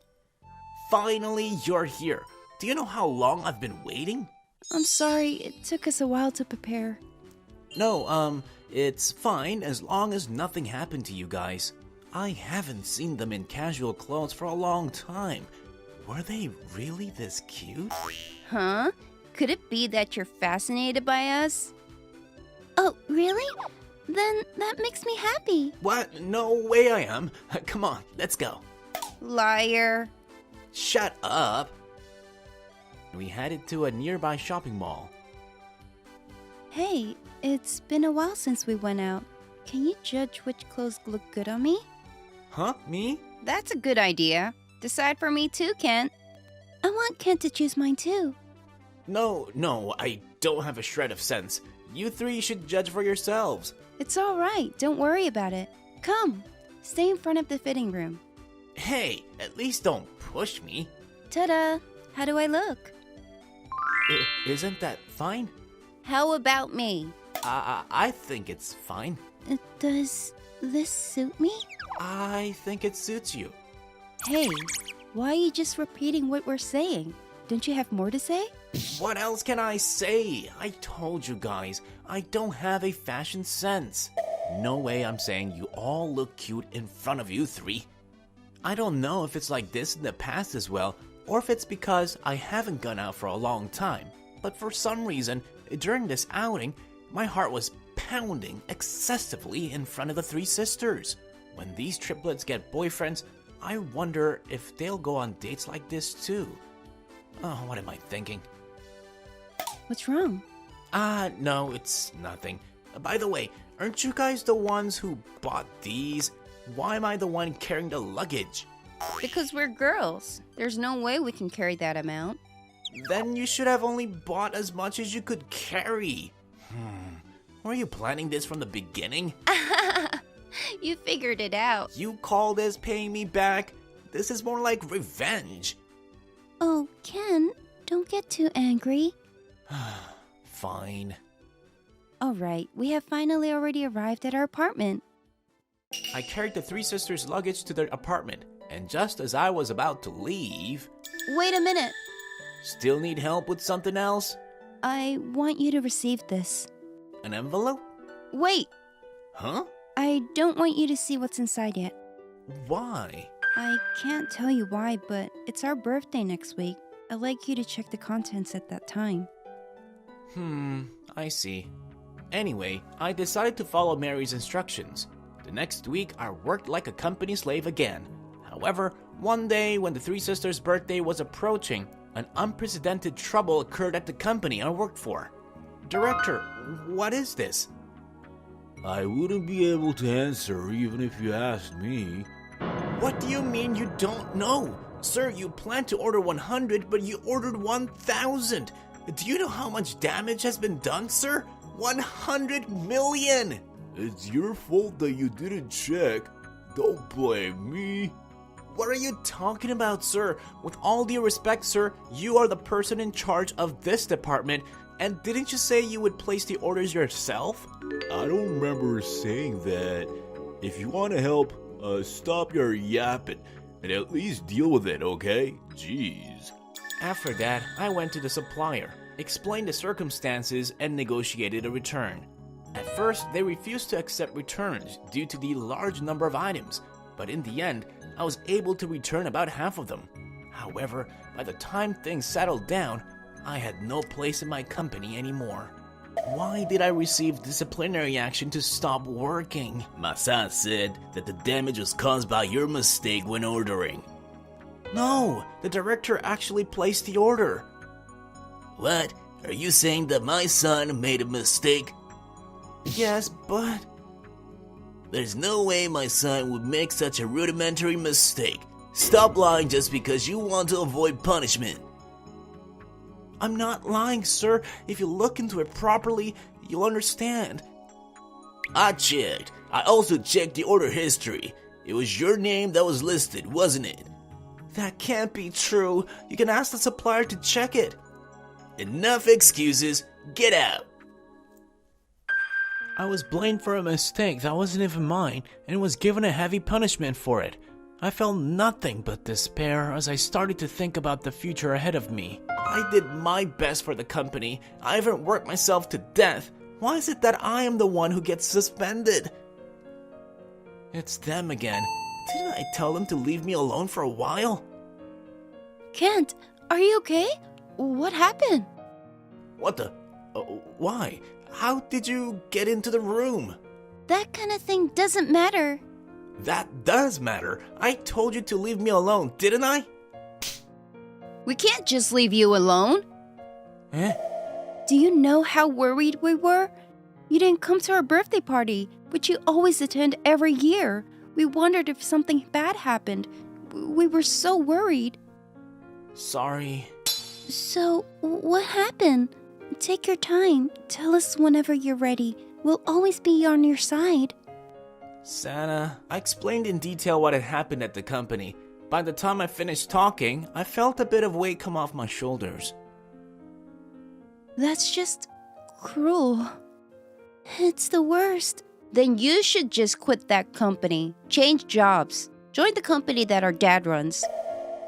Finally, you're here. Do you know how long I've been waiting? I'm sorry, it took us a while to prepare. No, it's fine as long as nothing happened to you guys. I haven't seen them in casual clothes for a long time. Were they really this cute? Huh? Could it be that you're fascinated by us? Oh, really? Then that makes me happy. What? No way I am. Come on, let's go. Liar. Shut up. We headed to a nearby shopping mall. Hey, it's been a while since we went out. Can you judge which clothes look good on me? Huh? Me? That's a good idea. Decide for me too, Kent. I want Kent to choose mine too. No, I don't have a shred of sense. You three should judge for yourselves. It's all right. Don't worry about it. Come, stay in front of the fitting room. Hey, at least don't push me. Ta-da! How do I look? Isn't that fine? How about me? I think it's fine. Does this suit me? I think it suits you. Hey, why are you just repeating what we're saying? Don't you have more to say? What else can I say? I told you guys, I don't have a fashion sense. No way I'm saying you all look cute in front of you three. I don't know if it's like this in the past as well, or if it's because I haven't gone out for a long time. But for some reason, during this outing, my heart was pounding excessively in front of the three sisters. When these triplets get boyfriends, I wonder if they'll go on dates like this too. Oh, what am I thinking? What's wrong? No, it's nothing. By the way, aren't you guys the ones who bought these? Why am I the one carrying the luggage? Because we're girls. There's no way we can carry that amount. Then you should have only bought as much as you could carry. Were you planning this from the beginning? You figured it out. You call this paying me back? This is more like revenge. Oh, Ken, don't get too angry. Fine. All right, we have finally already arrived at our apartment. I carried the three sisters' luggage to their apartment, and just as I was about to leave... Wait a minute. Still need help with something else? I want you to receive this. An envelope? Wait! Huh? I don't want you to see what's inside yet. Why? I can't tell you why, but it's our birthday next week. I'd like you to check the contents at that time. I see. Anyway, I decided to follow Mary's instructions. The next week, I worked like a company slave again. However, one day when the three sisters' birthday was approaching, an unprecedented trouble occurred at the company I worked for. Director, what is this? I wouldn't be able to answer even if you asked me. What do you mean you don't know? Sir, you planned to order 100, but you ordered 1,000. Do you know how much damage has been done, sir? 100 million! It's your fault that you didn't check. Don't blame me. What are you talking about, sir? With all due respect, sir, you are the person in charge of this department, and didn't you say you would place the orders yourself? I don't remember saying that. If you want to help, stop your yapping and at least deal with it, okay? Jeez. After that, I went to the supplier, explained the circumstances, and negotiated a return. At first, they refused to accept returns due to the large number of items, but in the end, I was able to return about half of them. However, by the time things settled down, I had no place in my company anymore. Why did I receive disciplinary action to stop working? Masa said that the damage was caused by your mistake when ordering. No, the director actually placed the order. What? Are you saying that my son made a mistake? Yes, but... There's no way my son would make such a rudimentary mistake. Stop lying just because you want to avoid punishment. I'm not lying, sir. If you look into it properly, you'll understand. I checked. I also checked the order history. It was your name that was listed, wasn't it? That can't be true. You can ask the supplier to check it. Enough excuses. Get out. I was blamed for a mistake that wasn't even mine and was given a heavy punishment for it. I felt nothing but despair as I started to think about the future ahead of me. I did my best for the company. I even worked myself to death. Why is it that I am the one who gets suspended? It's them again. Didn't I tell them to leave me alone for a while? Kent, are you okay? What happened? What the? Why? How did you get into the room? That kind of thing doesn't matter. That does matter. I told you to leave me alone, didn't I? We can't just leave you alone. Eh? Do you know how worried we were? You didn't come to our birthday party, which you always attend every year. We wondered if something bad happened. We were so worried. Sorry. So, what happened? Take your time. Tell us whenever you're ready. We'll always be on your side. Sana, I explained in detail what had happened at the company. By the time I finished talking, I felt a bit of weight come off my shoulders. That's just cruel. It's the worst. Then you should just quit that company. Change jobs. Join the company that our dad runs.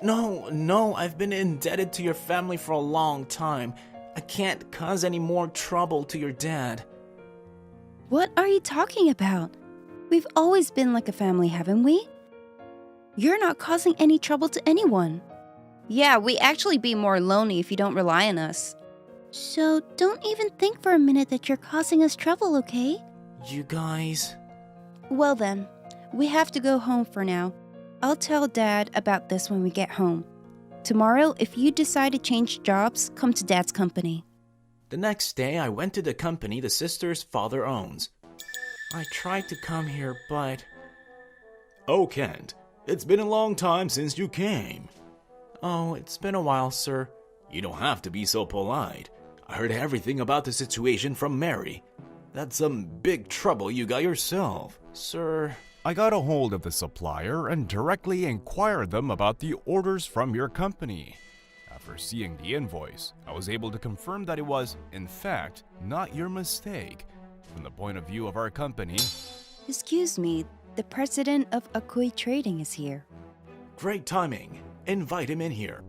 No, I've been indebted to your family for a long time. I can't cause any more trouble to your dad. What are you talking about? We've always been like a family, haven't we? You're not causing any trouble to anyone. Yeah, we actually be more lonely if you don't rely on us. So don't even think for a minute that you're causing us trouble, okay? You guys... Well then, we have to go home for now. I'll tell Dad about this when we get home. Tomorrow, if you decide to change jobs, come to Dad's company. The next day, I went to the company the sister's father owns. I tried to come here, but... Oh, Kent, it's been a long time since you came. Oh, it's been a while, sir. You don't have to be so polite. I heard everything about the situation from Mary. That's some big trouble you got yourself. Sir... I got a hold of the supplier and directly inquired them about the orders from your company. After seeing the invoice, I was able to confirm that it was, in fact, not your mistake. From the point of view of our company... Excuse me, the president of Akui Trading is here. Great timing. Invite him in here.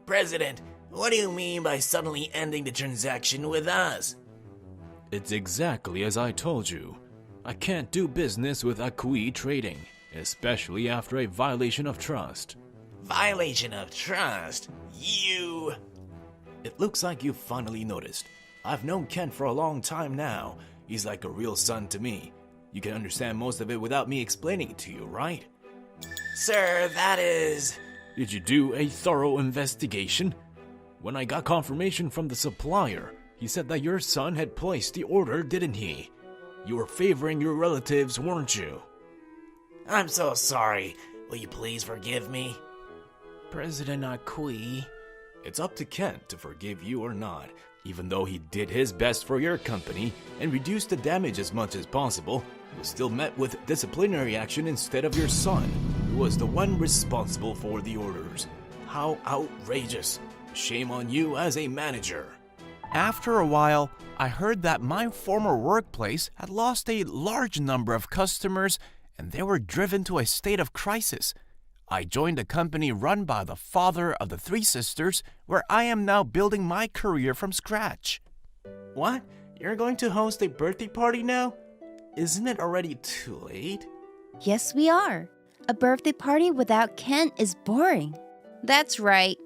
President, what do you mean by suddenly ending the transaction with us? It's exactly as I told you. I can't do business with Akui Trading, especially after a violation of trust. Violation of trust? You... It looks like you finally noticed. I've known Ken for a long time now. He's like a real son to me. You can understand most of it without me explaining it to you, right? Sir, that is... Did you do a thorough investigation? When I got confirmation from the supplier, he said that your son had placed the order, didn't he? You were favoring your relatives, weren't you? I'm so sorry. Will you please forgive me? President Akui, it's up to Kent to forgive you or not. Even though he did his best for your company and reduced the damage as much as possible, he was still met with disciplinary action instead of your son, who was the one responsible for the orders. How outrageous. Shame on you as a manager. After a while, I heard that my former workplace had lost a large number of customers and they were driven to a state of crisis. I joined a company run by the father of the three sisters, where I am now building my career from scratch. What? You're going to host a birthday party now? Isn't it already too late? Yes, we are. A birthday party without Ken is boring. That's right.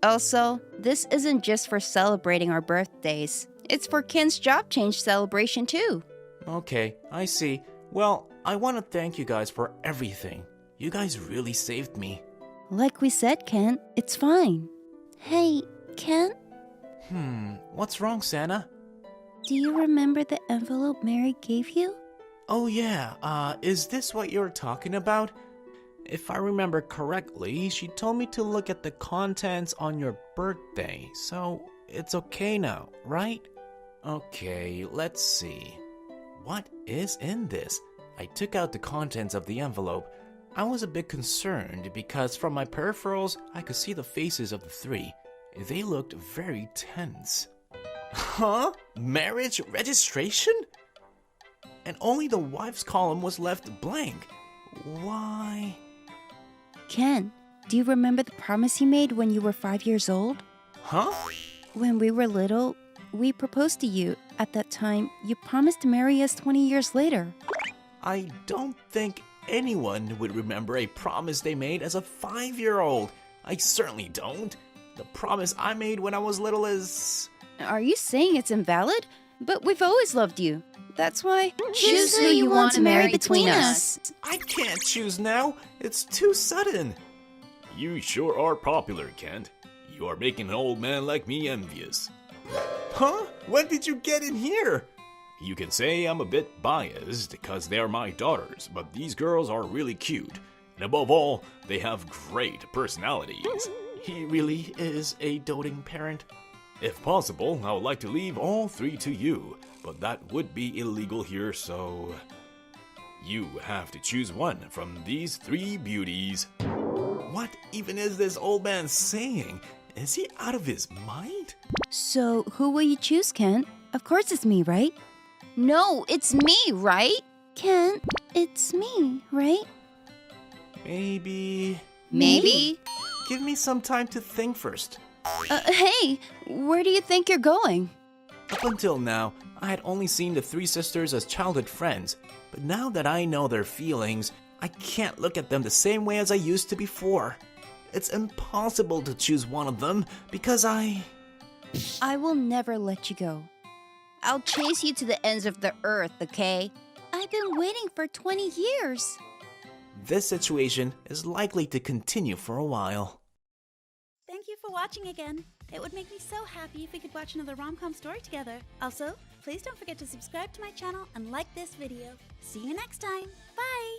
Also, this isn't just for celebrating our birthdays. It's for Ken's job change celebration too. Okay, I see. Well, I want to thank you guys for everything. You guys really saved me. Like we said, Ken, it's fine. Hey, Ken? What's wrong, Santa? Do you remember the envelope Mary gave you? Oh yeah, is this what you're talking about? If I remember correctly, she told me to look at the contents on your birthday, so it's okay now, right? Okay, let's see. What is in this? I took out the contents of the envelope. I was a bit concerned because from my peripherals, I could see the faces of the three. They looked very tense. Huh? Marriage registration? And only the wife's column was left blank. Why? Ken, do you remember the promise you made when you were 5 years old? Huh? When we were little, we proposed to you. At that time, you promised to marry us 20 years later. I don't think anyone would remember a promise they made as a 5-year-old. I certainly don't. The promise I made when I was little is... Are you saying it's invalid? But we've always loved you. That's why... Choose who you want to marry between us. I can't choose now. It's too sudden. You sure are popular, Kent. You are making an old man like me envious. Huh? When did you get in here? You can say I'm a bit biased because they're my daughters, but these girls are really cute. And above all, they have great personalities. He really is a doting parent. If possible, I would like to leave all 3 to you, but that would be illegal here, so... You have to choose one from these 3 beauties. What even is this old man saying? Is he out of his mind? So, who will you choose, Kent? Of course it's me, right? No, it's me, right? Kent, it's me, right? Maybe... Maybe? Give me some time to think first. Hey, where do you think you're going? Up until now, I had only seen the 3 sisters as childhood friends. But now that I know their feelings, I can't look at them the same way as I used to before. It's impossible to choose one of them because I will never let you go. I'll chase you to the ends of the earth, okay? I've been waiting for 20 years. This situation is likely to continue for a while. Thank you for watching again. It would make me so happy if we could watch another rom-com story together. Also, please don't forget to subscribe to my channel and like this video. See you next time. Bye!